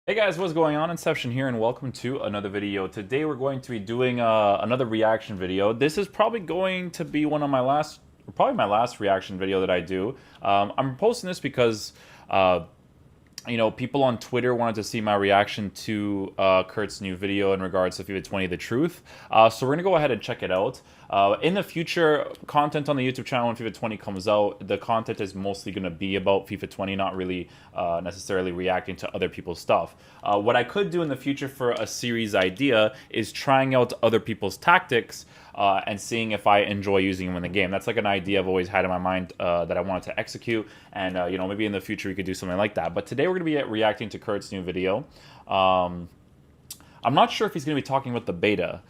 Hey guys, what's going on? Inception here, and welcome to another video. Today we're going to be doing another reaction video. This is probably going to be probably my last reaction video that I do. I'm posting this because people on Twitter wanted to see my reaction to Kurt's new video in regards to FIFA 20 The Truth. So we're going to go ahead and check it out. In the future, content on the YouTube channel when FIFA 20 comes out, the content is mostly going to be about FIFA 20, not really necessarily reacting to other people's stuff. What I could do in the future for a series idea is trying out other people's tactics and seeing if I enjoy using them in the game. That's like an idea I've always had in my mind that I wanted to execute, and maybe in the future we could do something like that. But today we're going to be reacting to Kurt's new video. I'm not sure if he's going to be talking about the beta.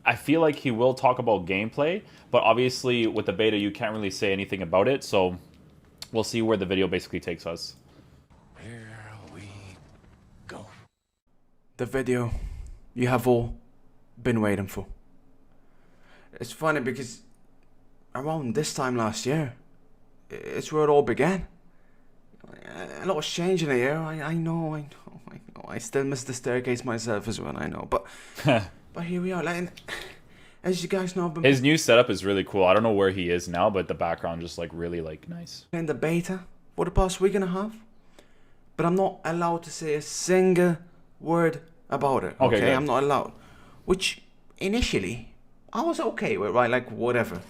I feel like he will talk about gameplay, but obviously with the beta you can't really say anything about it, so we'll see where the video basically takes us. Here we go. The video you have all been waiting for. It's funny because around this time last year, it's where it all began. A lot was changed in a year. I know. I still miss the staircase myself as well. I know, but but here we are. Like, as you guys know, His new setup is really cool. I don't know where he is now, but the background just like really like nice. In the beta for the past week and a half, but I'm not allowed to say a single word about it. Okay, I'm not allowed. Which initially I was okay with, right? Like whatever.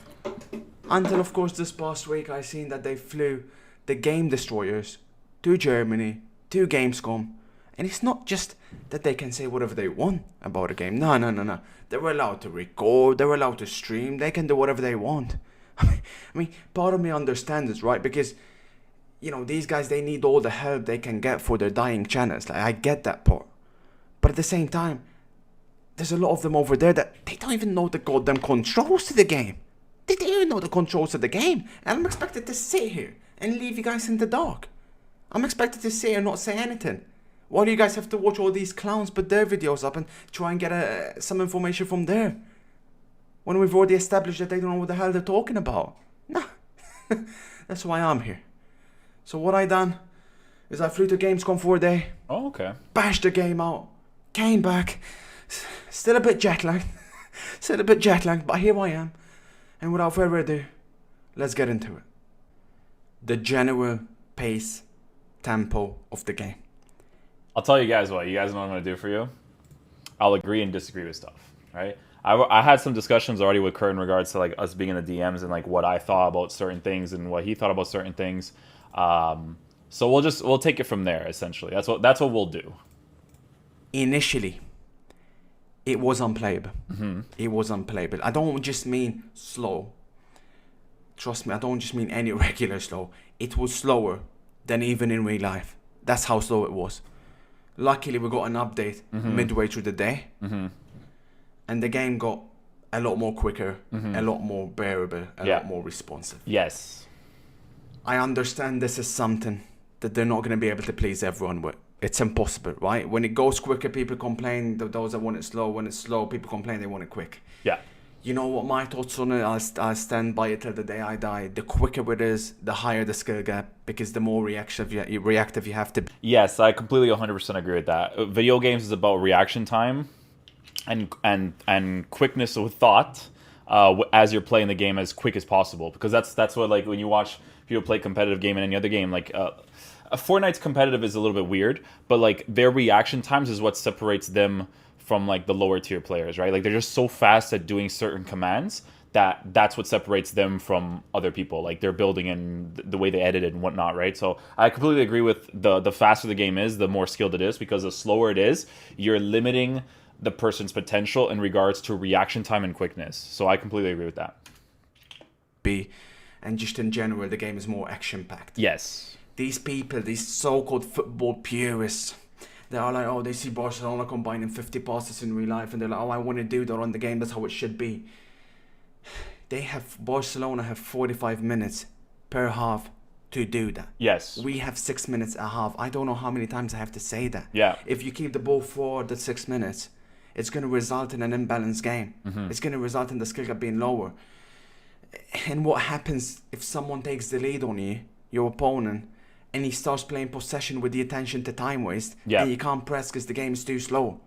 Until of course this past week I seen that they flew the Game Destroyers to Germany, to Gamescom. And it's not just that they can say whatever they want about a game. No. They were allowed to record, they were allowed to stream, they can do whatever they want. I mean, part of me understands this, right? Because, these guys, they need all the help they can get for their dying channels. Like, I get that part. But at the same time, there's a lot of them over there that they don't even know the goddamn controls to the game. They don't even know the controls to the game. And I'm expected to sit here and leave you guys in the dark. I'm expected to sit here and not say anything. Why do you guys have to watch all these clowns put their videos up and try and get some information from there? When we've already established that they don't know what the hell they're talking about. Nah. That's why I'm here. So what I done is I flew to Gamescom for a day. Oh, okay. Bashed the game out. Came back. Still a bit jet lagged. But here I am. And without further ado, let's get into it. The general pace, tempo of the game. I'll tell you guys what. You guys know what I'm going to do for you? I'll agree and disagree with stuff, right? I had some discussions already with Kurt in regards to like us being in the DMs and like what I thought about certain things and what he thought about certain things. So we'll take it from there. Essentially, that's what we'll do. Initially, it was unplayable. It was unplayable. I don't just mean slow. Trust me, I don't just mean any regular slow. It was slower than even in real life. That's how slow it was. Luckily, we got an update midway through the day. And the game got a lot more quicker, a lot more bearable, a lot more responsive. Yes. I understand this is something that they're not going to be able to please everyone with. It's impossible, right? When it goes quicker, people complain. Those that want it slow. When it's slow, people complain they want it quick. Yeah. You know what my thoughts on it? I'll stand by it till the day I die. The quicker it is, the higher the skill gap, because the more reactive you have to be. Yes, I completely 100% agree with that. Video games is about reaction time and quickness with thought as you're playing the game as quick as possible. Because that's what, like, when you watch people play competitive game in any other game, like Fortnite's competitive is a little bit weird, but like their reaction times is what separates them from like the lower tier players, right? Like they're just so fast at doing certain commands that's what separates them from other people, like their building and the way they edit it and whatnot, right? So I completely agree with the faster the game is, the more skilled it is, because the slower it is, you're limiting the person's potential in regards to reaction time and quickness. So I completely agree with that. And just in general, the game is more action-packed. Yes. These people, these so-called football purists, they are like, oh, they see Barcelona combining 50 passes in real life, and they're like, oh, I want to do that on the game. That's how it should be. Barcelona have 45 minutes per half to do that. Yes. We have 6 minutes a half. I don't know how many times I have to say that. Yeah. If you keep the ball forward at 6 minutes, it's going to result in an imbalanced game. It's going to result in the skill gap being lower. And what happens if someone takes the lead on you, your opponent, and he starts playing possession with the attention to time waste, Yeah. and you can't press because the game is too slow.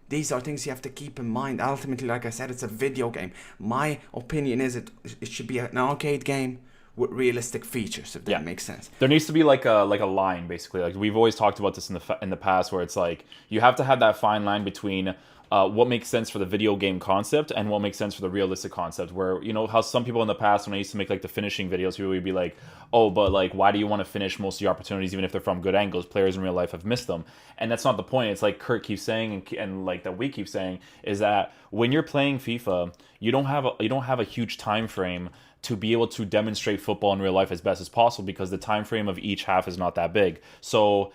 These are things you have to keep in mind. Ultimately, like I said, it's a video game. My opinion is it should be an arcade game with realistic features, if that makes sense. There needs to be like a line, basically. Like we've always talked about this in the past, where it's like you have to have that fine line between what makes sense for the video game concept and what makes sense for the realistic concept. Where, you know, how some people in the past, when I used to make like the finishing videos, people would be like, oh, but like, why do you want to finish most of your opportunities even if they're from good angles? Players in real life have missed them. And that's not the point. It's like Kurt keeps saying, and like that we keep saying, is that when you're playing FIFA, you don't have a huge time frame to be able to demonstrate football in real life as best as possible, because the time frame of each half is not that big. So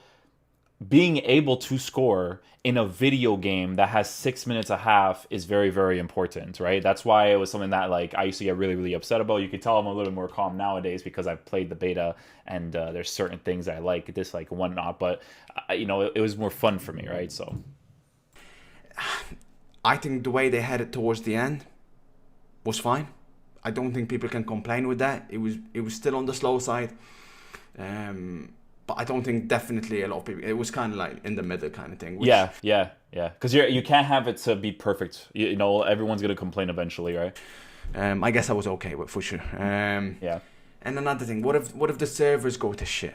being able to score in a video game that has 6 minutes a half is very, very important, right? That's why it was something that like I used to get really, really upset about. You could tell I'm a little more calm nowadays because I've played the beta, and there's certain things that I like, dislike, and whatnot. But you know, it was more fun for me, right? So I think the way they had it towards the end was fine. I don't think people can complain with that. It was still on the slow side. But I don't think definitely a lot of people. It was kind of like in the middle kind of thing. Which, yeah. Because you can't have it to be perfect. You know, everyone's gonna complain eventually, right? I guess I was okay with, for sure. Yeah. And another thing, what if the servers go to shit?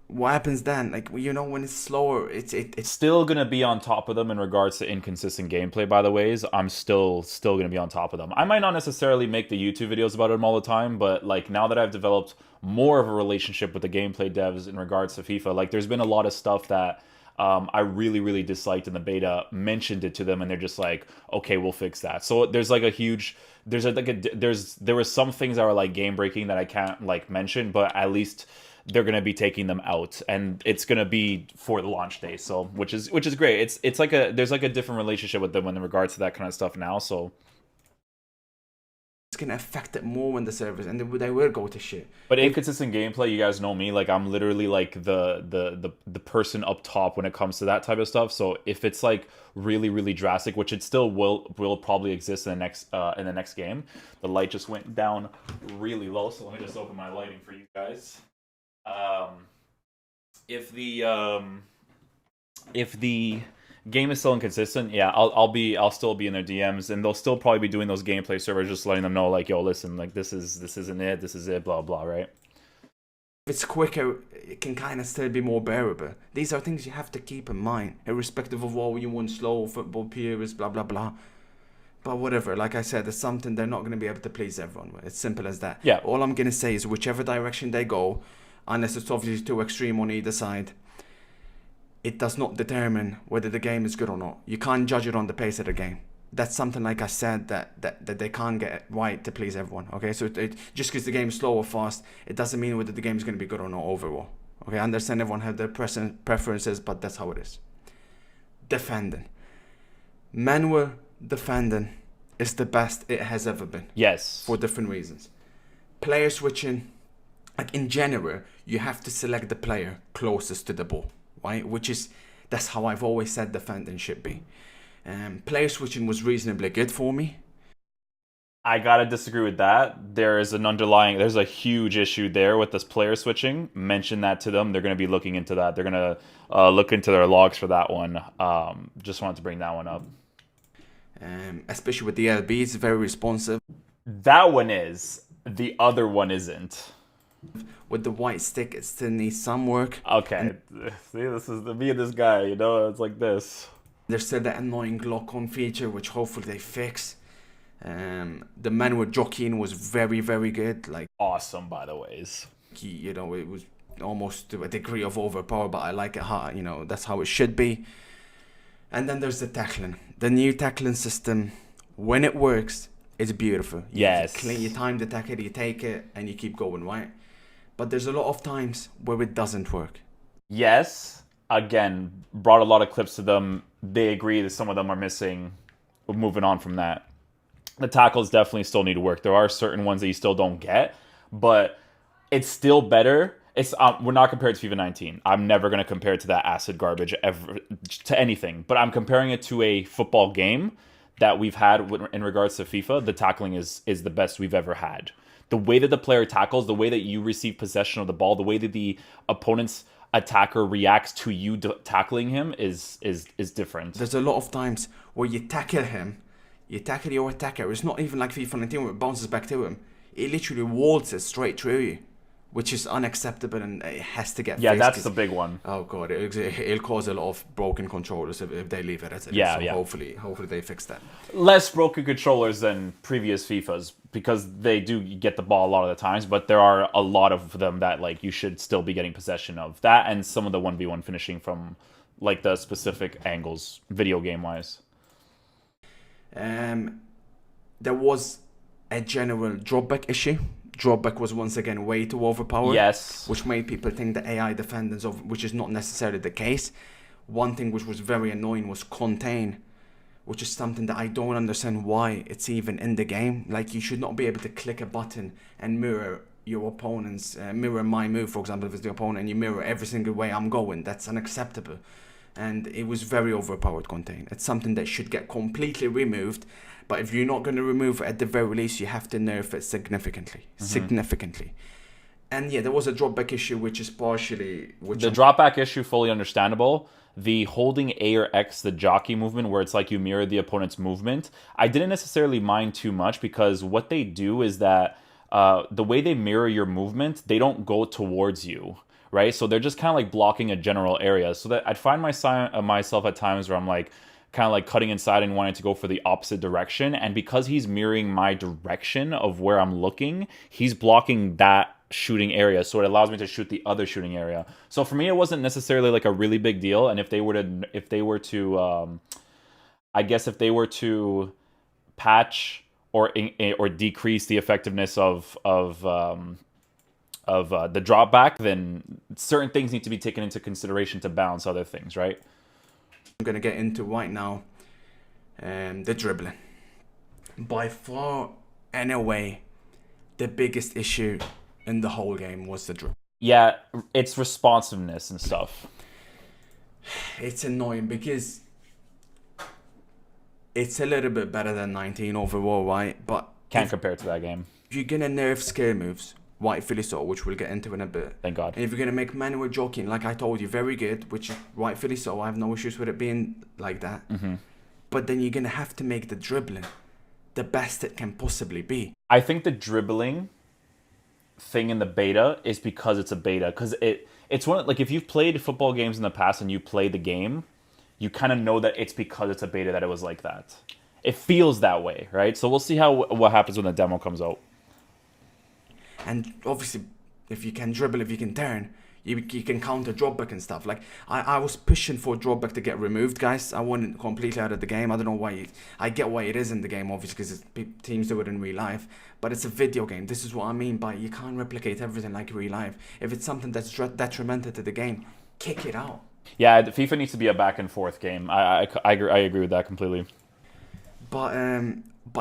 What happens then? Like, you know, when it's slower, it's still gonna be on top of them in regards to inconsistent gameplay. By the ways, I'm still gonna be on top of them. I might not necessarily make the YouTube videos about them all the time, but like now that I've developed more of a relationship with the gameplay devs in regards to FIFA, like there's been a lot of stuff that I really, really disliked in the beta, mentioned it to them, and they're just like, okay, we'll fix that. So there's like a huge, there were some things that were like game breaking that I can't like mention, but at least they're going to be taking them out, and it's going to be for the launch day. So which is great. It's like there's like a different relationship with them in regards to that kind of stuff now. So it's going to affect it more when the servers, and they will go to shit. But inconsistent gameplay, you guys know me, like I'm literally like the person up top when it comes to that type of stuff. So if it's like really, really drastic, which it still will probably exist in the next game. The light just went down really low, so let me just open my lighting for you guys. If the game is still inconsistent, yeah, I'll still be in their DMs, and they'll still probably be doing those gameplay servers, just letting them know like, yo, listen, like this isn't it, this is it, blah blah, right? If it's quicker, it can kind of still be more bearable. These are things you have to keep in mind, irrespective of what you want, slow football purists, blah blah blah. But whatever, like I said, it's something they're not going to be able to please everyone with. It's simple as that. Yeah. All I'm going to say is whichever direction they go, unless it's obviously too extreme on either side, it does not determine whether the game is good or not. You can't judge it on the pace of the game. That's something, like I said, that they can't get right to please everyone. Okay, so just because the game is slow or fast, it doesn't mean whether the game is going to be good or not overall. Okay, I understand everyone has their preferences, but that's how it is. Defending. Manual defending is the best it has ever been. Yes. For different reasons. Player switching, like in general, you have to select the player closest to the ball, right? That's how I've always said defending should be. Player switching was reasonably good for me. I gotta disagree with that. There's a huge issue there with this player switching. Mention that to them. They're gonna be looking into that. They're gonna look into their logs for that one. Just wanted to bring that one up. Especially with the LB, it's very responsive. That one is. The other one isn't. With the white stick, it still needs some work. Okay, see, this is me and this guy, you know, it's like this. There's still that annoying lock-on feature, which hopefully they fix. The manual jockeying was very, very good. Like awesome, by the ways. You know, it was almost to a degree of overpower, but I like it how, you know, that's how it should be. And then there's the tackling. The new tackling system, when it works, it's beautiful. Yes. You time the tackle, you take it, and you keep going, right? But there's a lot of times where it doesn't work. Yes. Again, brought a lot of clips to them. They agree that some of them are missing. We're moving on from that. The tackles definitely still need work. There are certain ones that you still don't get, but it's still better. We're not compared to FIFA 19. I'm never going to compare it to that acid garbage ever, to anything. But I'm comparing it to a football game that we've had in regards to FIFA. The tackling is the best we've ever had. The way that the player tackles, the way that you receive possession of the ball, the way that the opponent's attacker reacts to you tackling him is different. There's a lot of times where you tackle him, you tackle your attacker. It's not even like FIFA 19 where it bounces back to him. It literally waltzes straight through you, which is unacceptable, and it has to get fixed. That's the big one. Oh god, it'll cause a lot of broken controllers if they leave it as it is. So hopefully they fix that. Less broken controllers than previous FIFAs, because they do get the ball a lot of the times, but there are a lot of them that like you should still be getting possession of. That and some of the 1v1 finishing from like the specific angles, video game wise. There was a general dropback issue. Dropback was once again way too overpowered. Yes. Which made people think the AI defenders of, which is not necessarily the case. One thing which was very annoying was contain, which is something that I don't understand why it's even in the game. Like, you should not be able to click a button and mirror your opponent's, mirror my move, for example, if it's the opponent, and you mirror every single way I'm going. That's unacceptable. And it was very overpowered contain. It's something that should get completely removed. But if you're not going to remove it, at the very least, you have to nerf it significantly. Significantly. And yeah, there was a dropback issue, which is partially... The dropback issue, fully understandable. The holding A or X, the jockey movement, where it's like you mirror the opponent's movement, I didn't necessarily mind too much, because what they do is that the way they mirror your movement, they don't go towards you, right? So they're just kind of like blocking a general area. So that I'd find myself at times where I'm like, kind of like cutting inside and wanting to go for the opposite direction. And because he's mirroring my direction of where I'm looking, he's blocking that shooting area. So it allows me to shoot the other shooting area. So for me, it wasn't necessarily like a really big deal. And if they were to patch or decrease the effectiveness of the drop back, then certain things need to be taken into consideration to balance other things, right? I'm going to get into right now the dribbling. By far and away, the biggest issue in the whole game was the dribble. Yeah, it's responsiveness and stuff. It's annoying because it's a little bit better than 19 overall, right? But can't compare to that game. You're going to nerf skill moves, rightfully so, which we'll get into in a bit. Thank God. And if you're going to make manual jockeying, like I told you, very good, which is rightfully so. I have no issues with it being like that. But then you're going to have to make the dribbling the best it can possibly be. I think the dribbling thing in the beta is because it's a beta. Because it's one, like, if you've played football games in the past and you play the game, you kind of know that it's because it's a beta that it was like that. It feels that way, right? So we'll see what happens when the demo comes out. And obviously, if you can dribble, if you can turn, you can counter dropback and stuff. Like, I was pushing for dropback to get removed, guys. I wanted it completely out of the game. I don't know why. I get why it is in the game, obviously, because teams do it in real life. But it's a video game. This is what I mean by you can't replicate everything like real life. If it's something that's detrimental to the game, kick it out. Yeah, FIFA needs to be a back and forth game. I agree with that completely. But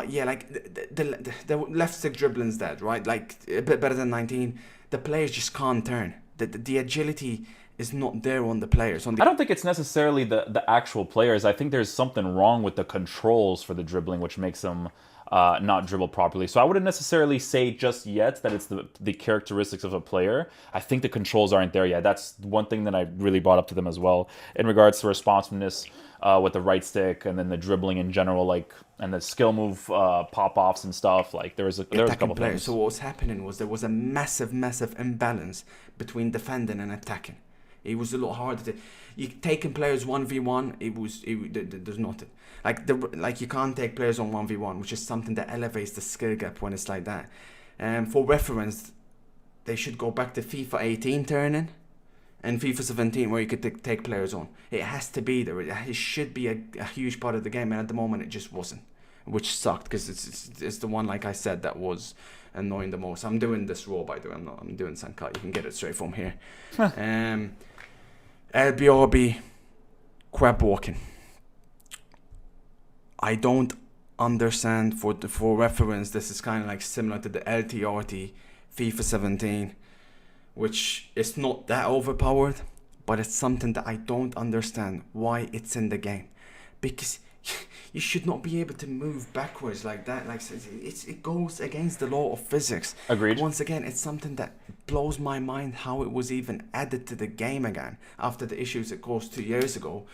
yeah, like the left stick dribbling's dead, right? Like, a bit better than 19. The players just can't turn. The agility is not there on the players. I don't think it's necessarily the actual players. I think there's something wrong with the controls for the dribbling, which makes them not dribble properly. So I wouldn't necessarily say just yet that it's the characteristics of a player. I think the controls aren't there yet. That's one thing that I really brought up to them as well in regards to responsiveness with the right stick, and then the dribbling in general, like, and the skill move pop-offs and stuff. Like, there was a couple of things. So what was happening was there was a massive imbalance between defending and attacking. It was a lot harder to... You taking players 1v1, there's nothing. Like you can't take players on 1v1, which is something that elevates the skill gap when it's like that. For reference, they should go back to FIFA 18 turning and FIFA 17, where you could take players on. It has to be there. It should be a huge part of the game, and at the moment it just wasn't, which sucked, because it's the one, like I said, that was annoying the most. I'm doing this raw, by the way. I'm doing Sankai. You can get it straight from here. LBRB crab walking. I don't understand. For reference, this is kind of like similar to the LTRT FIFA 17, which is not that overpowered, but it's something that I don't understand why it's in the game. Because you should not be able to move backwards like that. Like it goes against the law of physics. Agreed. Once again, it's something that blows my mind how it was even added to the game again after the issues it caused 2 years ago.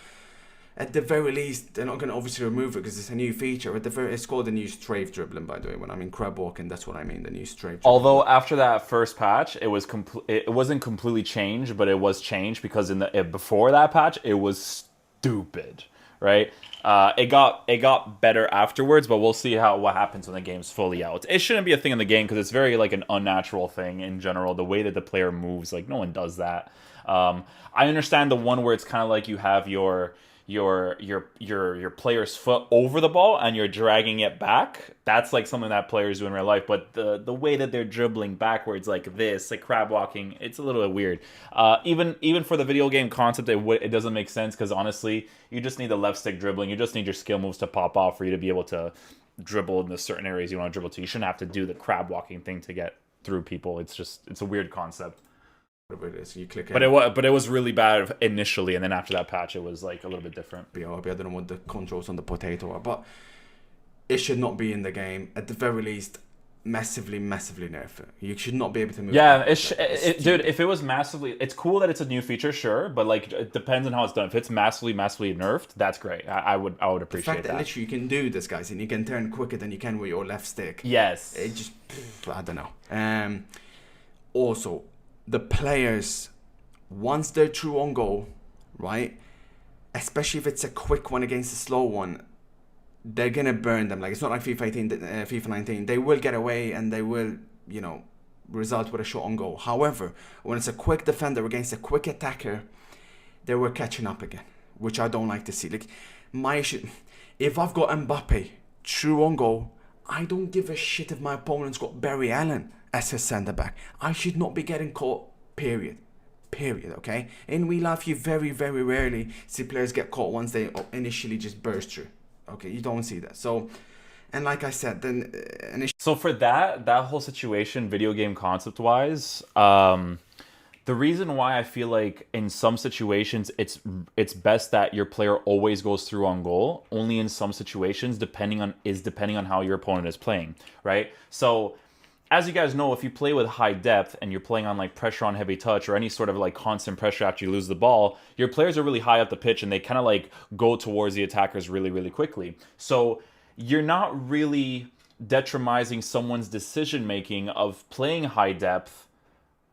At the very least, they're not going to obviously remove it because it's a new feature. It's called the new strafe dribbling, by the way. When I mean crab walking, that's what I mean, the new strafe dribbling. Although after that first patch, it wasn't completely changed, but it was changed because before that patch, it was stupid, right? It got better afterwards, but we'll see what happens when the game's fully out. It shouldn't be a thing in the game because it's very like an unnatural thing in general. The way that the player moves, like no one does that. I understand the one where it's kind of like you have your player's foot over the ball and you're dragging it back. That's like something that players do in real life, but the way that they're dribbling backwards like this, like crab walking, it's a little bit weird. Even for the video game concept, it doesn't make sense because honestly, you just need the left stick dribbling. You just need your skill moves to pop off for you to be able to dribble in the certain areas you want to dribble to. You shouldn't have to do the crab walking thing to get through people. It's a weird concept. It is. You click but it was really bad initially, and then after that patch, it was like a little bit different. BRB, I don't know what the controls on the potato are, but it should not be in the game. At the very least, massively nerf it. You should not be able to move. Yeah, dude. If it was massively, it's cool that it's a new feature, sure, but like it depends on how it's done. If it's massively nerfed, that's great. I would appreciate the fact that literally you can do this, guys, and you can turn quicker than you can with your left stick. Yes. It just, I don't know. Also, the players, once they're true on goal, right, especially if it's a quick one against a slow one, they're gonna burn them. Like, it's not like FIFA 19. They will get away and they will, result with a shot on goal. However, when it's a quick defender against a quick attacker, they were catching up again, which I don't like to see. Like, my issue, if I've got Mbappe true on goal, I don't give a shit if my opponent's got Barry Allen as his centre back. I should not be getting caught, period, okay? In real life, you very, very rarely see players get caught once they initially just burst through. Okay, you don't see that. So, and like I said, then so for that whole situation, video game concept-wise, the reason why I feel like in some situations it's best that your player always goes through on goal, only in some situations, depending on how your opponent is playing, right? So, as you guys know, if you play with high depth and you're playing on like pressure on heavy touch or any sort of like constant pressure after you lose the ball, your players are really high up the pitch and they kind of like go towards the attackers really, really quickly. So you're not really detrimenting someone's decision making of playing high depth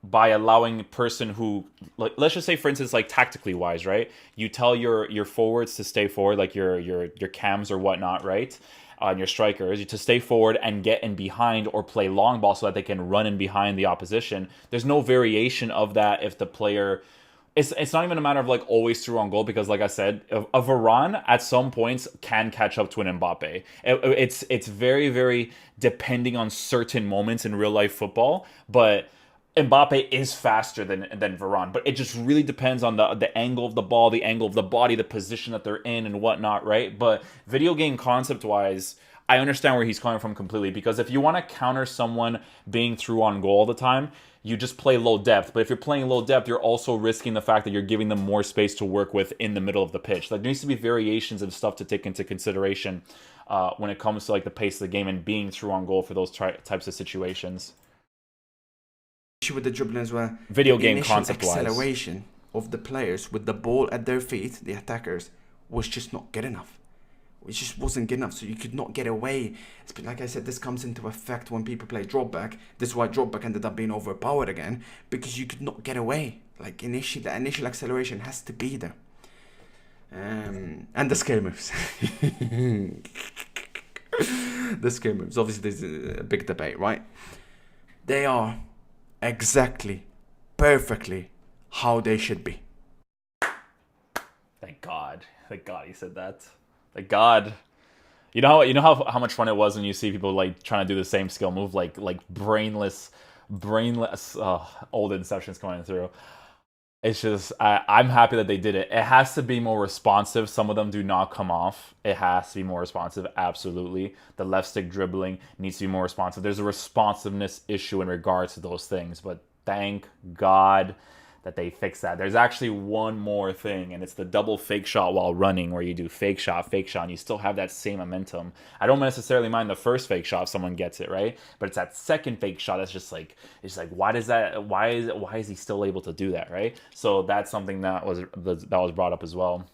by allowing a person who, like, let's just say, for instance, like tactically wise, right? You tell your forwards to stay forward, like your cams or whatnot, right? On your strikers to stay forward and get in behind or play long ball so that they can run in behind the opposition. There's no variation of that if the player... It's not even a matter of like always through on goal because, like I said, a Varane at some points can catch up to an Mbappe. It's very, very depending on certain moments in real life football, but Mbappe is faster than Varane, but it just really depends on the angle of the ball, the angle of the body, the position that they're in and whatnot, right? But video game concept-wise, I understand where he's coming from completely, because if you want to counter someone being through on goal all the time, you just play low depth. But if you're playing low depth, you're also risking the fact that you're giving them more space to work with in the middle of the pitch. Like, there needs to be variations of stuff to take into consideration when it comes to like the pace of the game and being through on goal for those types of situations. With the dribbling as well, video game concept wise, acceleration of the players with the ball at their feet, the attackers, was just not good enough. It just wasn't good enough, so you could not get away. Like I said, this comes into effect when people play drop back. This is why drop back ended up being overpowered again, because you could not get away. Like, initially, the initial acceleration has to be there. And the skill moves. The skill moves. Obviously, there's a big debate, right? They are exactly, perfectly how they should be. Thank God he said that. Thank God. You know how much fun it was when you see people like trying to do the same skill move, like brainless old Inception's coming through. It's just, I'm happy that they did it. It has to be more responsive. Some of them do not come off. It has to be more responsive, absolutely. The left stick dribbling needs to be more responsive. There's a responsiveness issue in regards to those things, but thank God that they fix that. There's actually one more thing, and it's the double fake shot while running, where you do fake shot, and you still have that same momentum. I don't necessarily mind the first fake shot if someone gets it, right? But it's that second fake shot that's just like, it's like, why is he still able to do that, right? So that's something that was brought up as well,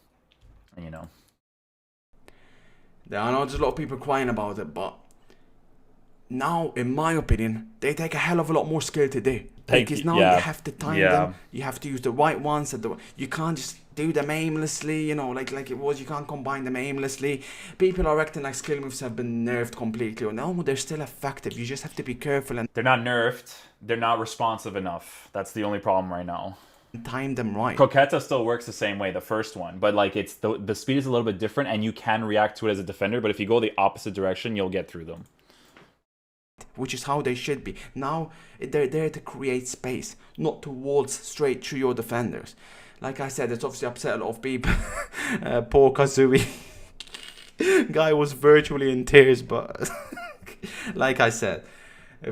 you know. I know there's a lot of people crying about it, but now, in my opinion, they take a hell of a lot more skill to do. Because now you have to time them, you have to use the right ones. You can't just do them aimlessly, you know, like it was. You can't combine them aimlessly. People are acting like skill moves have been nerfed completely. No, they're still effective. You just have to be careful. And they're not nerfed. They're not responsive enough. That's the only problem right now. Time them right. Croqueta still works the same way, the first one, but like it's the speed is a little bit different, and you can react to it as a defender. But if you go the opposite direction, you'll get through them. Which is how they should be. Now, they're there to create space, not to waltz straight through your defenders. Like I said, it's obviously upset a lot of people. Poor Kazui. Guy was virtually in tears, but like I said,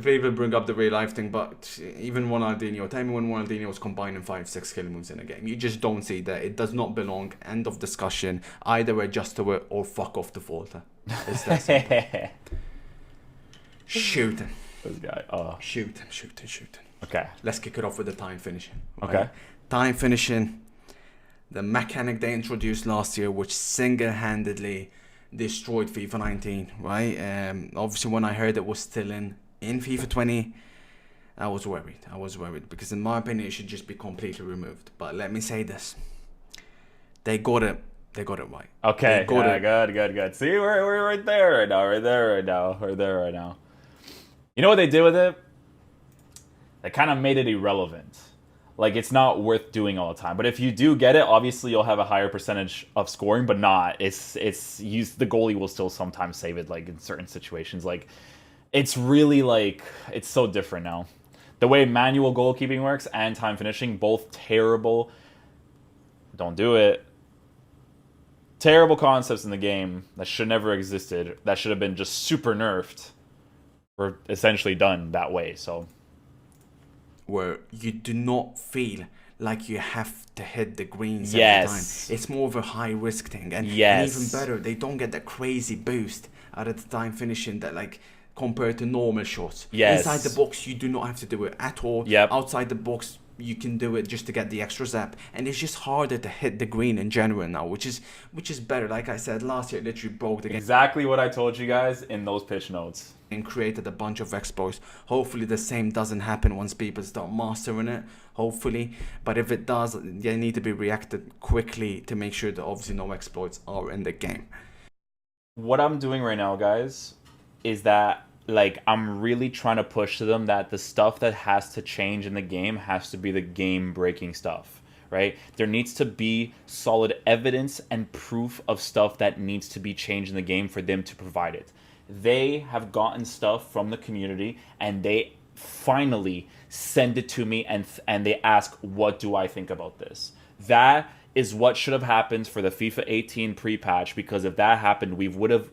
people bring up the real life thing, but even Ronaldinho, tell me when Ronaldinho was combining 5-6 skill moves in a game. You just don't see that. It does not belong. End of discussion. Either adjust to it or fuck off the Volta. It's that simple. Shooting. This guy. Shooting. Okay. Let's kick it off with the time finishing. Right? Okay. Time finishing. The mechanic they introduced last year, which single-handedly destroyed FIFA 19. Right. Obviously, when I heard it was still in FIFA 20, I was worried because in my opinion, it should just be completely removed. But let me say this: they got it right. Okay. Good. See, we're right there right now. We're there right now. You know what they did with it? They kind of made it irrelevant. Like, it's not worth doing all the time. But if you do get it, obviously you'll have a higher percentage of scoring, but not. The goalie will still sometimes save it, like, in certain situations. Like, it's really, like, it's so different now. The way manual goalkeeping works and time finishing, both terrible. Don't do it. Terrible concepts in the game that should never existed. That should have been just super nerfed. Were essentially done that way, so. Where you do not feel like you have to hit the greens every time. It's more of a high-risk thing. And even better, they don't get that crazy boost out of the time finishing that, like, compared to normal shots. Inside the box, you do not have to do it at all. Outside the box, you can do it just to get the extra zap, and it's just harder to hit the green in general now, which is better. Like I said, last year it literally broke the game. Exactly what I told you guys in those pitch notes. And created a bunch of exploits. Hopefully the same doesn't happen once people start mastering it, hopefully. But if it does, they need to be reacted quickly to make sure that obviously no exploits are in the game. What I'm doing right now, guys, is that like I'm really trying to push to them that the stuff that has to change in the game has to be the game breaking stuff, right? There needs to be solid evidence and proof of stuff that needs to be changed in the game for them to provide it. They have gotten stuff from the community and they finally send it to me and they ask, what do I think about this? That is what should have happened for the FIFA 18 pre-patch, because if that happened, we would have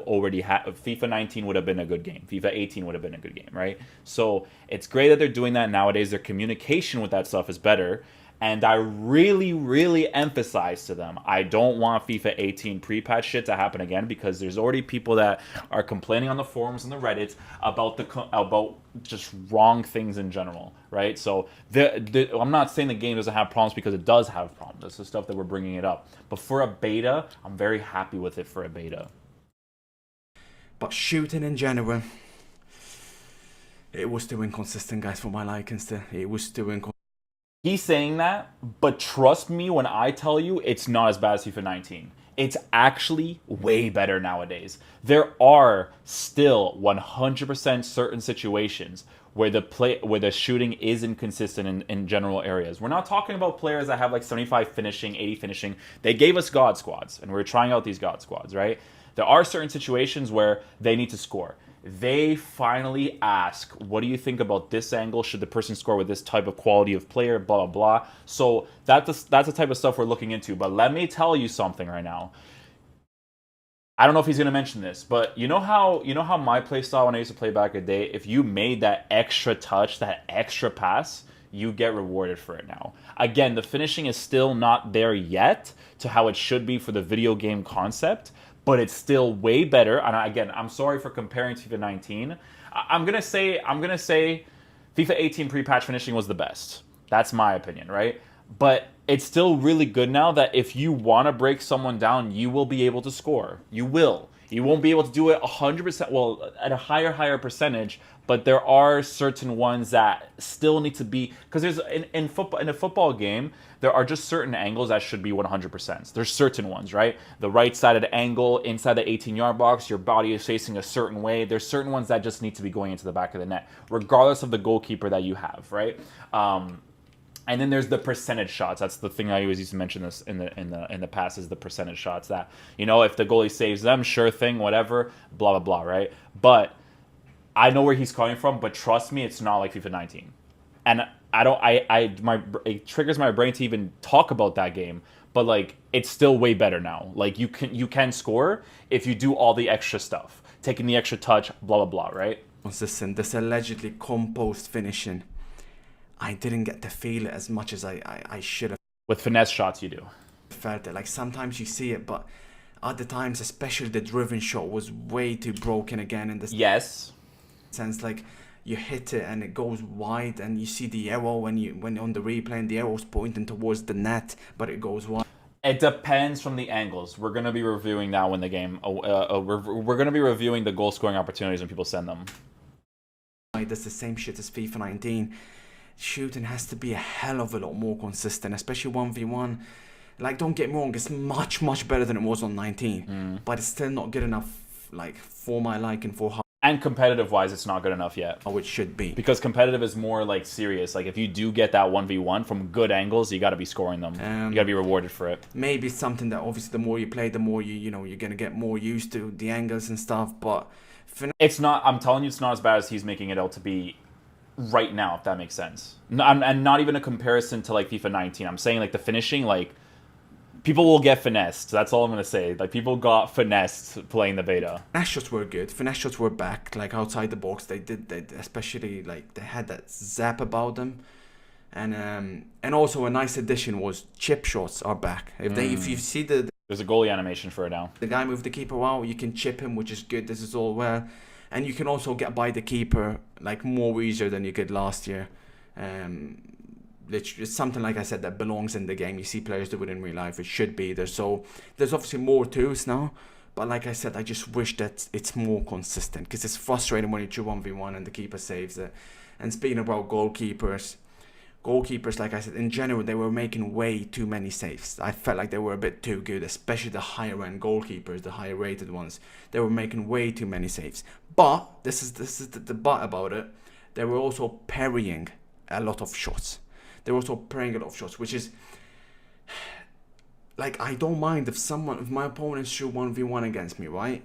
already had FIFA 19 would have been a good game. FIFA 18 would have been a good game, right? So it's great that they're doing that nowadays. Their communication with that stuff is better. And I really, really emphasize to them, I don't want FIFA 18 pre-patch shit to happen again, because there's already people that are complaining on the forums and the Reddits about just wrong things in general, right? So I'm not saying the game doesn't have problems, because it does have problems. That's the stuff that we're bringing it up. But for a beta, I'm very happy with it for a beta. But shooting in general, it was too inconsistent, guys, for my likings. It was too inconsistent. He's saying that, but trust me when I tell you it's not as bad as FIFA 19. It's actually way better nowadays. There are still 100% certain situations where the shooting is inconsistent in general areas. We're not talking about players that have like 75 finishing, 80 finishing. They gave us God squads, and we're trying out these God squads, right? There are certain situations where they need to score. They finally ask, what do you think about this angle? Should the person score with this type of quality of player? Blah, blah, blah. So that's the type of stuff we're looking into. But let me tell you something right now. I don't know if he's going to mention this, but you know how my play style when I used to play back in the day, if you made that extra touch, that extra pass, you get rewarded for it now. Again, the finishing is still not there yet to how it should be for the video game concept, but it's still way better. And again, I'm sorry for comparing to FIFA 19. I'm gonna say FIFA 18 pre-patch finishing was the best. That's my opinion, right? But it's still really good now that if you want to break someone down, you will be able to score. You will. You won't be able to do it 100%, well, at a higher percentage, but there are certain ones that still need to be, because there's in a football game, there are just certain angles that should be 100%. There's certain ones, right? The right-sided angle inside the 18-yard box, your body is facing a certain way. There's certain ones that just need to be going into the back of the net, regardless of the goalkeeper that you have, right? And then there's the percentage shots. That's the thing I always used to mention this in the past, is the percentage shots that, you know, if the goalie saves them, sure thing, whatever, blah blah blah, right? But I know where he's coming from, but trust me, it's not like FIFA 19. And it triggers my brain to even talk about that game, but like it's still way better now. Like you can score if you do all the extra stuff, taking the extra touch, blah blah blah, right? Listen, this allegedly composed finishing, I didn't get to feel it as much as I should have. With finesse shots, you do. Felt it. Like sometimes you see it, but other times, especially the driven shot, was way too broken again in the sense like you hit it and it goes wide, and you see the arrow when on the replay, and the arrow's pointing towards the net, but it goes wide. It depends from the angles. We're gonna be reviewing that when the game. We're gonna be reviewing the goal scoring opportunities when people send them. That's the same shit as FIFA 19. Shooting has to be a hell of a lot more consistent, especially 1v1. Like, don't get me wrong, it's much better than it was on 19, but it's still not good enough, like, for my liking, for how. And competitive wise, it's not good enough yet. How it should be. Because competitive is more like serious. Like if you do get that 1v1 from good angles, you got to be scoring them. You got to be rewarded for it. Maybe it's something that obviously the more you play, the more you're going to get more used to the angles and stuff. But it's not, I'm telling you, it's not as bad as he's making it out to be right now, if that makes sense. And not even a comparison to like FIFA 19. I'm saying like the finishing, like people will get finessed. That's all I'm going to say. Like people got finessed playing the beta. Finesse shots were good. Finesse shots were back. Like outside the box, they especially like they had that zap about them. And also a nice addition was chip shots are back. If you see there's a goalie animation for it now. The guy moved the keeper out, you can chip him, which is good. This is all well. And you can also get by the keeper like more easier than you could last year. It's something, like I said, that belongs in the game. You see players do it in real life. It should be there. So there's obviously more tools now. But like I said, I just wish that it's more consistent, because it's frustrating when you do 1v1 and the keeper saves it. And speaking about goalkeepers, like I said, in general, they were making way too many saves. I felt like they were a bit too good, especially the higher end goalkeepers, the higher rated ones. They were making way too many saves. But this is the but about it. They were also parrying a lot of shots. Which is like, I don't mind if my opponent shoot 1v1 against me, right?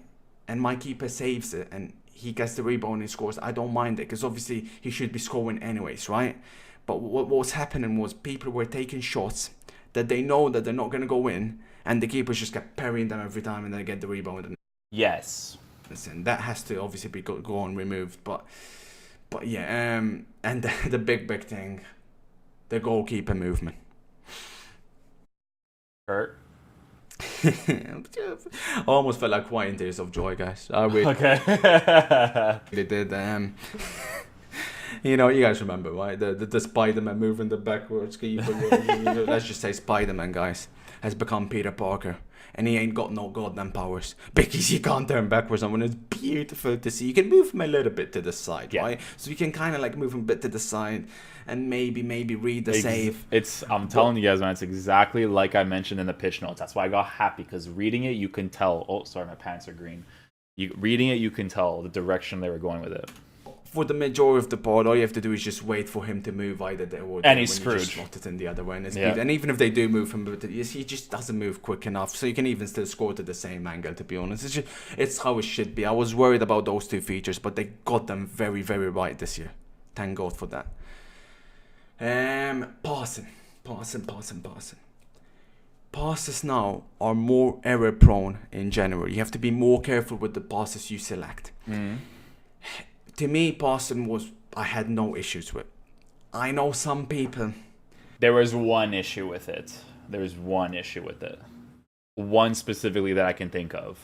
And my keeper saves it and he gets the rebound and he scores. I don't mind it, because obviously he should be scoring anyways, right? But what was happening was people were taking shots that they know that they're not going to go in, and the keepers just kept parrying them every time and then get the rebound. Yes. Listen, that has to obviously be gone, removed. But yeah, and the big thing, the goalkeeper movement. Hurt. I almost felt like crying tears of joy, guys. I really, okay. They did. You know, you guys remember, right? The Spider-Man moving the backwards keeper. Let's just say Spider-Man, guys, has become Peter Parker. And he ain't got no goddamn powers, because you can't turn backwards on when it's beautiful to see. You can move him a little bit to the side, right? So you can kind of like move him a bit to the side and maybe read the save. I'm telling you guys, man, it's exactly like I mentioned in the pitch notes. That's why I got happy, because reading it, you can tell. Oh, sorry, my pants are green. Reading it, you can tell the direction they were going with it. For the majority of the part, all you have to do is just wait for him to move either there or there. And he's screwed. You just slot it in the other way. And even if they do move him, he just doesn't move quick enough. So you can even still score to the same angle, to be honest. It's how it should be. I was worried about those two features, but they got them very, very right this year. Thank God for that. Passing. Passes now are more error prone in general. You have to be more careful with the passes you select. To me, passing I had no issues with. I know some people. There was one issue with it. One specifically that I can think of.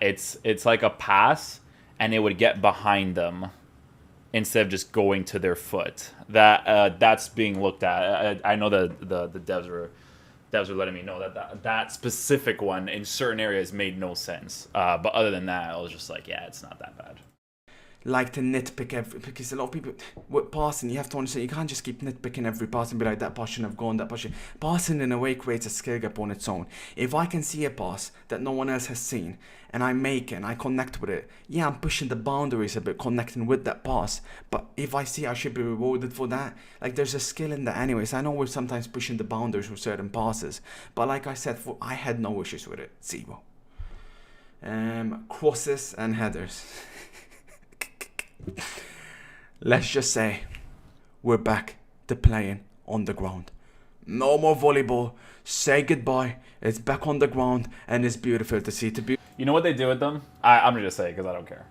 It's like a pass, and it would get behind them instead of just going to their foot. That's being looked at. I know that the devs were letting me know that specific one in certain areas made no sense. But other than that, I was just like, yeah, it's not that bad. Like to nitpick because a lot of people with passing, you have to understand, you can't just keep nitpicking every pass and be like, that pass shouldn't have gone, that pass should. Passing in a way creates a skill gap on its own. If I can see a pass that no one else has seen and I make it and I connect with it, yeah, I'm pushing the boundaries a bit, connecting with that pass. But if I see I should be rewarded for that, like there's a skill in that anyways. I know we're sometimes pushing the boundaries with certain passes, but like I said, I had no issues with it. Zero. Crosses and headers. Let's just say we're back to playing on the ground. No more volleyball. Say goodbye. It's back on the ground, and it's beautiful to see. You know what they did with them? I'm gonna just say it because I don't care.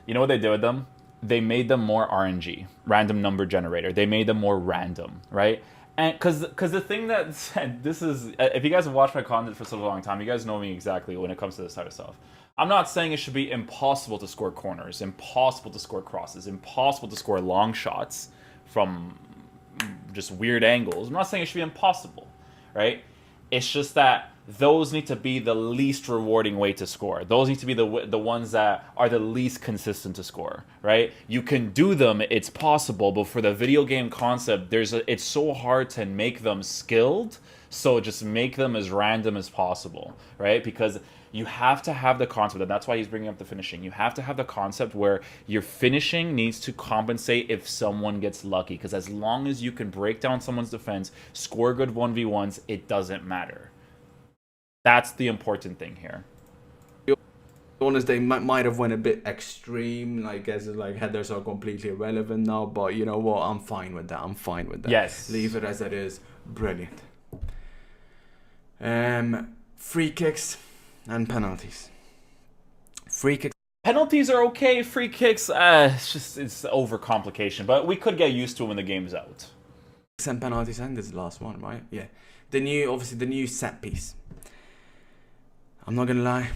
You know what they did with them? They made them more RNG, random number generator. They made them more random, right? And because the thing that this is, if you guys have watched my content for such a long time, you guys know me exactly when it comes to this type of stuff. I'm not saying it should be impossible to score corners, impossible to score crosses, impossible to score long shots from just weird angles. I'm not saying it should be impossible, right? It's just that those need to be the least rewarding way to score. Those need to be the ones that are the least consistent to score, right? You can do them, it's possible, but for the video game concept, it's so hard to make them skilled, so just make them as random as possible, right? Because you have to have the concept, and that's why he's bringing up the finishing. You have to have the concept where your finishing needs to compensate if someone gets lucky, because as long as you can break down someone's defense, score good 1v1s, it doesn't matter. That's the important thing here. Honest, they might have went a bit extreme, like as like headers are completely irrelevant now, but you know what? I'm fine with that. Yes. Leave it as it is. Brilliant. Free kicks and penalties. Free kicks. Penalties are okay. Free kicks, it's overcomplication, but we could get used to it when the game's out. And penalties, and this is the last one, right? Yeah. The new set piece. I'm not gonna lie.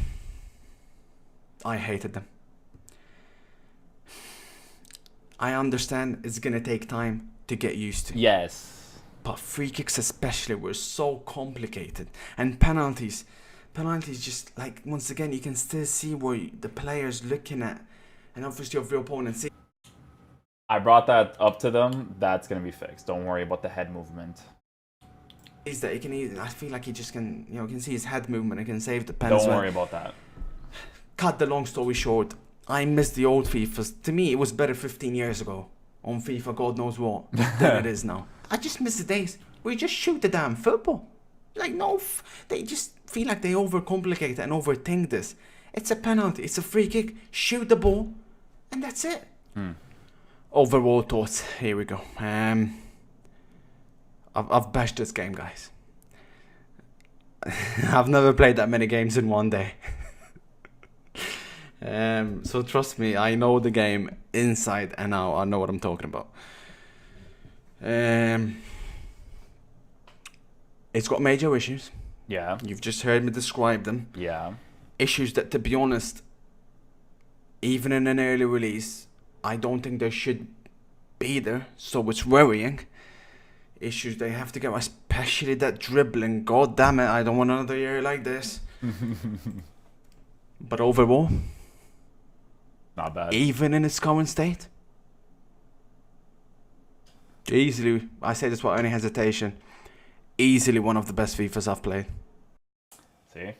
I hated them. I understand it's gonna take time to get used to. Yes. But free kicks especially were so complicated. And penalties just, like, once again, you can still see where the player's looking at. And obviously of your opponent. See, I brought that up to them. That's gonna be fixed. Don't worry about the head movement. Is that he can? I feel like he just can. You can see his head movement. He can save the pen. Don't worry about that. Cut the long story short. I miss the old FIFAs. To me, it was better 15 years ago on FIFA. God knows what than it is now. I just miss the days where you just shoot the damn football. Like they just feel like they overcomplicate and overthink this. It's a penalty. It's a free kick. Shoot the ball, and that's it. Overall thoughts. Here we go. I've bashed this game, guys. I've never played that many games in one day. So trust me, I know the game inside and out. I know what I'm talking about. It's got major issues. Yeah. You've just heard me describe them. Yeah. Issues that, to be honest, even in an early release, I don't think they should be there. So it's worrying. Issues they have to get, especially that dribbling. God damn it, I don't want another year like this. But overall, not bad. Even in its current state, easily, I say this without any hesitation, easily one of the best FIFAs I've played. See?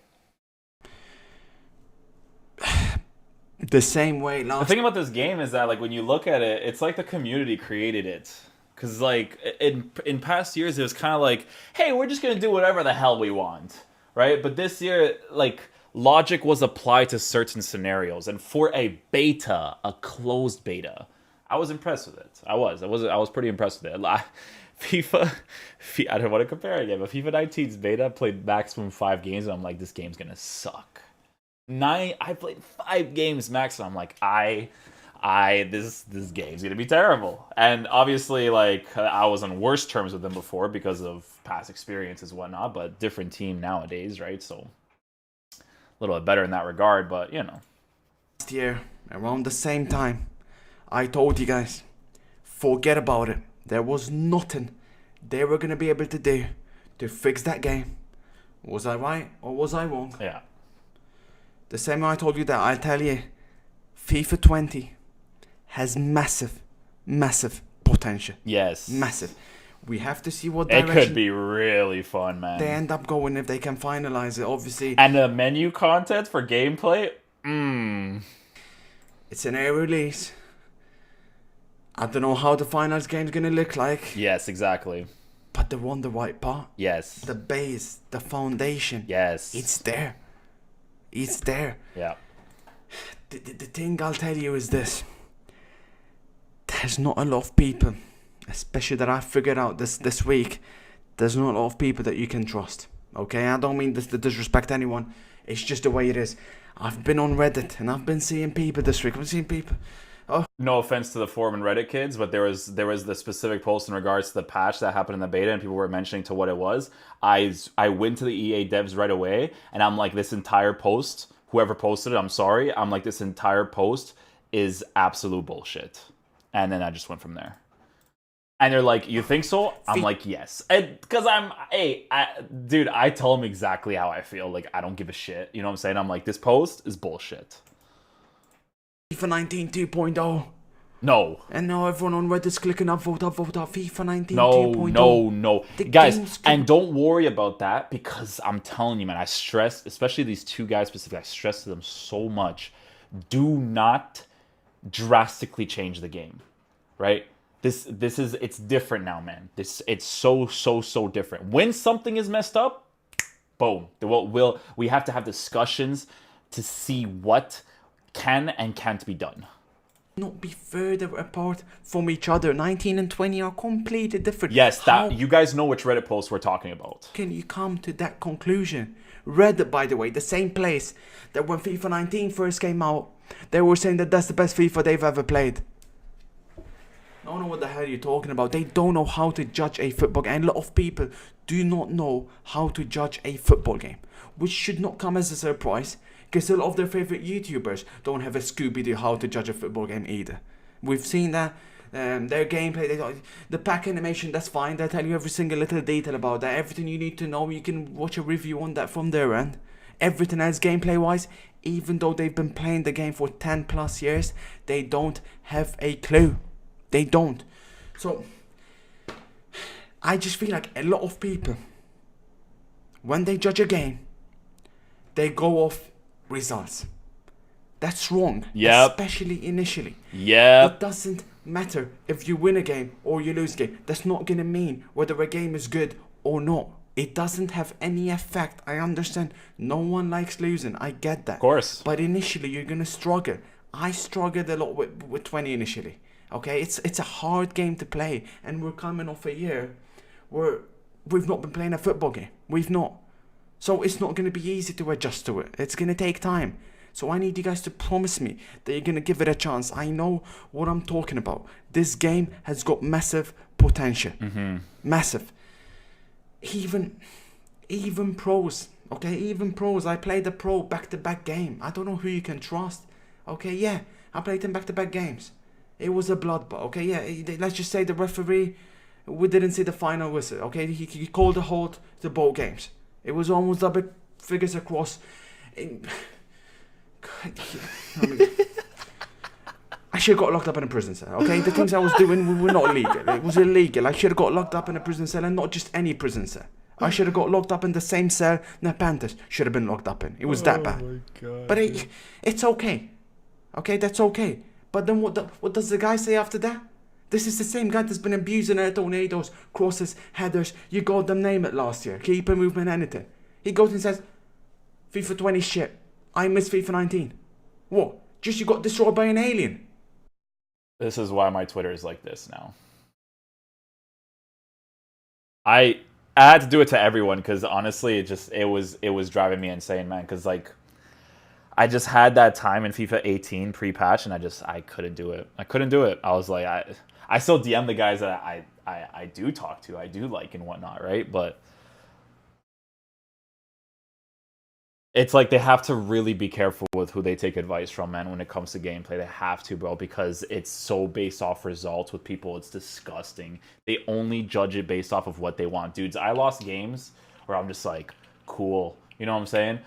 The same way The thing about this game is that, like, when you look at it, it's like the community created it. Because, like, in past years, it was kind of like, hey, we're just going to do whatever the hell we want, right? But this year, like, logic was applied to certain scenarios. And for a beta, a closed beta, I was impressed with it. I was pretty impressed with it. FIFA, I don't want to compare again, but FIFA 19's beta played maximum 5 games, and I'm like, this game's going to suck. I played 5 games max, and I'm like, I this game's gonna be terrible. And obviously, like, I was on worse terms with them before because of past experiences and whatnot, but different team nowadays, right? So a little bit better in that regard, but you know. Last year, around the same time, I told you guys, forget about it. There was nothing they were gonna be able to do to fix that game. Was I right or was I wrong? Yeah. The same way I told you that, I'll tell you, FIFA 20 has massive, massive potential. Yes. Massive. We have to see what It direction could be really fun, man. they end up going if they can finalize it, obviously. And the menu content for gameplay, It's an air release. I don't know how the finals game's gonna look like. Yes, exactly. But they're on the right path. Yes. The base, the foundation. Yes. It's there. It's there. Yeah. The thing I'll tell you is this. There's not a lot of people, especially that I figured out this week, there's not a lot of people that you can trust. Okay? I don't mean this to disrespect anyone. It's just the way it is. I've been on Reddit and I've been seeing people this week. I've seen people. Oh. No offense to the forum and Reddit kids, but there was the specific post in regards to the patch that happened in the beta, and people were mentioning to what it was. I went to the EA devs right away, and I'm like, this entire post, whoever posted it, I'm sorry. I'm like, this entire post is absolute bullshit. And then I just went from there. And they're like, you think so? I'm like, yes. Because dude, I tell them exactly how I feel. Like, I don't give a shit. You know what I'm saying? I'm like, this post is bullshit. FIFA 19 2.0. No. And now everyone on Reddit's clicking up, vote up, FIFA 19 no, 2.0. No. Guys, and don't worry about that, because I'm telling you, man, I stress, especially these two guys specifically, I stress to them so much. Do not drastically change the game, right? This is, it's different now, man. It's so different. When something is messed up, boom. We have to have discussions to see what can and can't be done. Not be further apart from each other. 19 and 20 are completely different. Yes, that you guys know which Reddit post we're talking about. Can you come to that conclusion? Reddit, by the way, the same place that when FIFA 19 first came out, they were saying that that's the best FIFA they've ever played. I don't know what the hell you're talking about. They don't know how to judge a football game. And a lot of people do not know how to judge a football game, which should not come as a surprise, because a lot of their favorite YouTubers don't have a Scooby-Doo how to judge a football game either. We've seen that. Their gameplay, the pack animation, that's fine. They'll tell you every single little detail about that. Everything you need to know, you can watch a review on that from their end. Everything else gameplay-wise, even though they've been playing the game for 10 plus years, they don't have a clue. They don't. So, I just feel like a lot of people, when they judge a game, they go off results. That's wrong. Yep. Especially initially. Yep. It doesn't matter if you win a game or you lose a game. That's not going to mean whether a game is good or not. It doesn't have any effect. I understand. No one likes losing. I get that. Of course. But initially, you're going to struggle. I struggled a lot with 20 initially. Okay? It's a hard game to play. And we're coming off a year where we've not been playing a football game. We've not. So it's not going to be easy to adjust to it. It's going to take time. So I need you guys to promise me that you're going to give it a chance. I know what I'm talking about. This game has got massive potential. Mm-hmm. Massive. Even pros. Okay, even pros. I played a pro back-to-back game. I don't know who you can trust. Okay, yeah. I played them back-to-back games. It was a bloodbath. Okay, yeah. Let's just say the referee, we didn't see the final whistle. Okay, he called a halt to both games. It was almost double figures across. I should have got locked up in a prison cell, okay? The things I was doing were not legal. It was illegal. I should have got locked up in a prison cell, and not just any prison cell. I should have got locked up in the same cell the Panthers should have been locked up in. It was that bad. My God, but it's okay. Okay, that's okay. But then what does the guy say after that? This is the same guy that's been abusing our tornadoes, crosses, headers, you got them name it last year. Keeper movement, anything. He goes and says, FIFA 20 shit. I miss FIFA 19. What? Just you got destroyed by an alien? This is why my Twitter is like this now. I had to do it to everyone because honestly, it was driving me insane, man. Because like, I just had that time in FIFA 18 pre-patch, and I couldn't do it. I couldn't do it. I was like, I still DM the guys that I do talk to, I do like and whatnot, right? But it's like they have to really be careful with who they take advice from, man, when it comes to gameplay. They have to, bro, because it's so based off results with people. It's disgusting. They only judge it based off of what they want. Dudes, I lost games where I'm just like, cool. You know what I'm saying?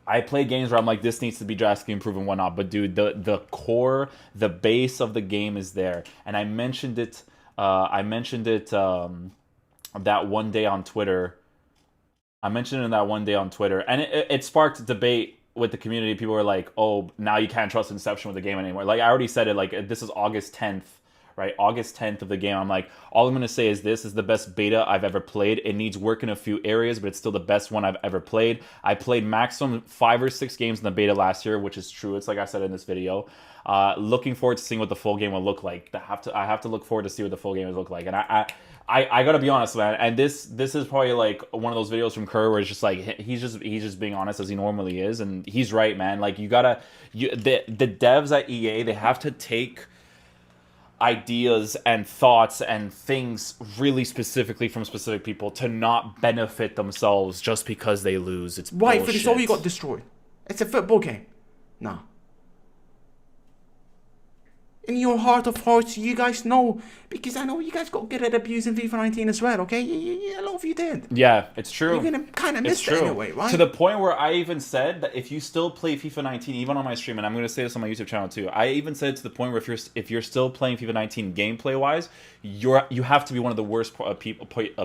I play games where I'm like, this needs to be drastically improved and whatnot. But, dude, the core, the base of the game is there. And I mentioned it that one day on Twitter. I mentioned it that one day on Twitter, and it sparked debate with the community. People were like, oh, now you can't trust Inception with the game anymore. Like, I already said it, like, this is August 10th, right? August 10th of the game. I'm like, all I'm going to say is this is the best beta I've ever played. It needs work in a few areas, but it's still the best one I've ever played. I played maximum 5 or 6 games in the beta last year, which is true. It's like I said in this video. Looking forward to seeing what the full game will look like. I have to look forward to see what the full game will look like. And I gotta be honest, man. And this is probably like one of those videos from Kerr where it's just like he's just being honest as he normally is, and he's right, man. Like the devs at EA, they have to take ideas and thoughts and things really specifically from specific people to not benefit themselves just because they lose. It's right, bullshit. but it's all you got destroyed. It's a football game. No. In your heart of hearts, you guys know, because I know you guys got good at abusing FIFA 19 as well, okay? A lot of you did. Yeah, it's true. You're going to kind of miss it anyway, right? To the point where I even said that if you still play FIFA 19, even on my stream, and I'm going to say this on my YouTube channel too, I even said to the point where if you're still playing FIFA 19 gameplay-wise, you have to be one of the worst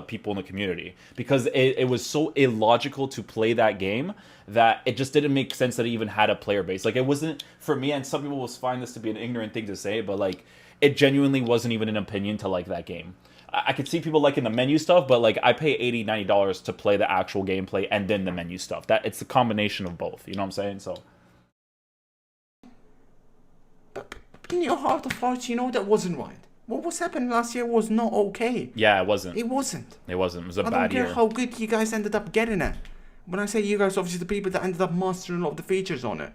people in the community. Because it was so illogical to play that game that it just didn't make sense that it even had a player base. Like, it wasn't, for me, and some people will find this to be an ignorant thing to say, but like, it genuinely wasn't even an opinion to like that game. I could see people liking the menu stuff, but like, I pay $80, $90 to play the actual gameplay and then the menu stuff. It's a combination of both, you know what I'm saying? So, but in your heart of hearts, you know that wasn't right. What was happening last year was not okay. Yeah, it wasn't. It wasn't. It wasn't. It was a bad year. I don't care how good you guys ended up getting it. When I say you guys, obviously the people that ended up mastering a lot of the features on it.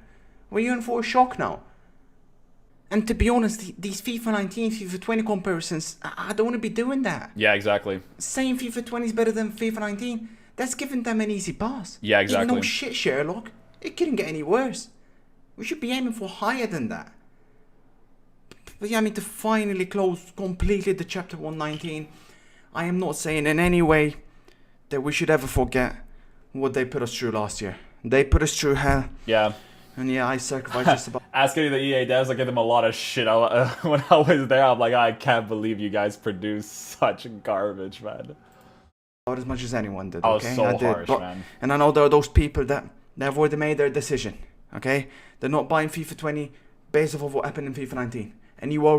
Well, you're in for a shock now. And to be honest, these FIFA 19, FIFA 20 comparisons, I don't want to be doing that. Yeah, exactly. Saying FIFA 20 is better than FIFA 19, that's giving them an easy pass. Yeah, exactly. No shit, Sherlock. It couldn't get any worse. We should be aiming for higher than that. But yeah, I mean, to finally close completely the chapter 119, I am not saying in any way that we should ever forget what they put us through last year. They put us through hell. Yeah. And yeah, I sacrificed just about... Asking the EA devs, I give them a lot of shit. When I was there, I'm like, I can't believe you guys produce such garbage, man. About as much as anyone did, I was okay? so harsh, man. And I know there are those people that they've already made their decision, okay? They're not buying FIFA 20 based off of what happened in FIFA 19. And you are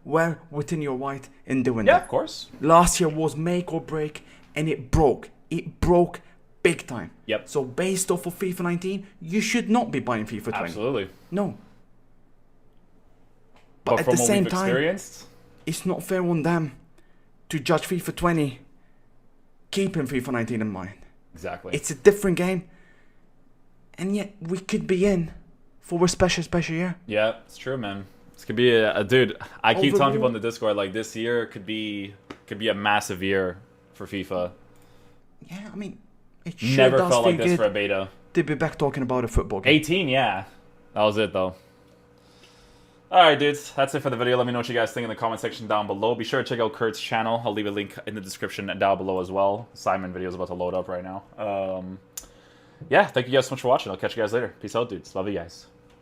well within your right in doing that. Yeah, of course. Last year was make or break, and it broke. It broke big time. Yep. So based off of FIFA 19, you should not be buying FIFA 20. Absolutely. No. But at from the what same we've time, experienced, it's not fair on them to judge FIFA 20 keeping FIFA 19 in mind. Exactly. It's a different game. And yet we could be in for a special year. Yeah, it's true, man. This could be a dude. I keep telling people Overall- on the Discord, like, this year could be a massive year for FIFA. Yeah, I mean, it sure Never does felt feel like this good for a beta. to be back talking about a football game. 18, yeah. That was it, though. Alright, dudes. That's it for the video. Let me know what you guys think in the comment section down below. Be sure to check out Kurt's channel. I'll leave a link in the description down below as well. Simon video is about to load up right now. Yeah, thank you guys so much for watching. I'll catch you guys later. Peace out, dudes. Love you guys.